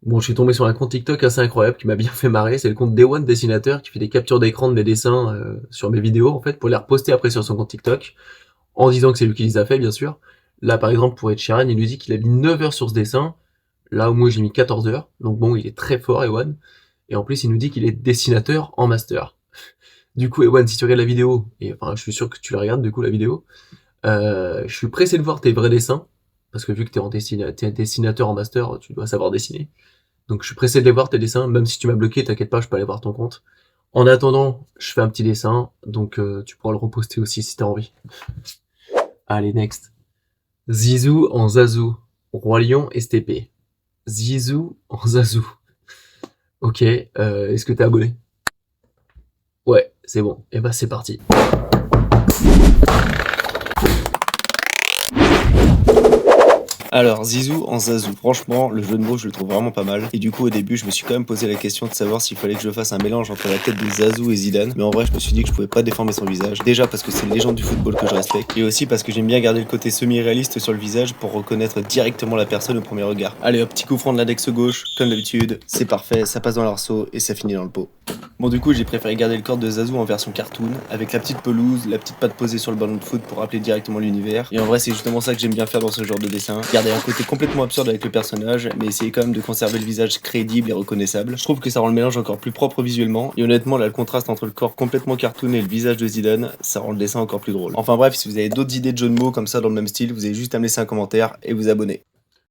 Bon, je suis tombé sur un compte TikTok assez incroyable qui m'a bien fait marrer. C'est le compte Day One Dessinateur qui fait des captures d'écran de mes dessins sur mes vidéos en fait pour les reposter après sur son compte TikTok en disant que c'est lui qui les a fait bien sûr. Là par exemple pour Ed Sheeran, il nous dit qu'il a mis 9 heures sur ce dessin, là où moi j'ai mis 14 heures. Donc bon, il est très fort Ewan. Et en plus il nous dit qu'il est dessinateur en master. Du coup Ewan, si tu regardes la vidéo, et enfin je suis sûr que tu la regardes du coup la vidéo, je suis pressé de voir tes vrais dessins. Parce que vu que t'es dessinateur en master, tu dois savoir dessiner. Donc je suis pressé de les voir tes dessins, même si tu m'as bloqué, t'inquiète pas, je peux aller voir ton compte. En attendant, je fais un petit dessin, donc tu pourras le reposter aussi si t'as envie. Allez, next. Zizou en Zazou. Roi Lion STP. Zizou en Zazou. Ok, est-ce que t'es abonné? Ouais, c'est bon. Et bah c'est parti. Alors, Zizou en Zazou, franchement, le jeu de mots, je le trouve vraiment pas mal. Et du coup, au début, je me suis quand même posé la question de savoir s'il fallait que je fasse un mélange entre la tête de Zazou et Zidane. Mais en vrai, je me suis dit que je pouvais pas déformer son visage. Déjà parce que c'est une légende du football que je respecte. Et aussi parce que j'aime bien garder le côté semi-réaliste sur le visage pour reconnaître directement la personne au premier regard. Allez hop, petit coup franc de l'index gauche, comme d'habitude. C'est parfait, ça passe dans l'arceau et ça finit dans le pot. Bon, du coup, j'ai préféré garder le corps de Zazou en version cartoon, avec la petite pelouse, la petite patte posée sur le ballon de foot pour rappeler directement l'univers. Et en vrai, c'est justement ça que j'aime bien faire dans ce genre de dessin. Garder un côté complètement absurde avec le personnage, mais essayer quand même de conserver le visage crédible et reconnaissable. Je trouve que ça rend le mélange encore plus propre visuellement. Et honnêtement, là, le contraste entre le corps complètement cartoon et le visage de Zidane, ça rend le dessin encore plus drôle. Enfin bref, si vous avez d'autres idées de jeux de mots comme ça dans le même style, vous avez juste à me laisser un commentaire et vous abonner.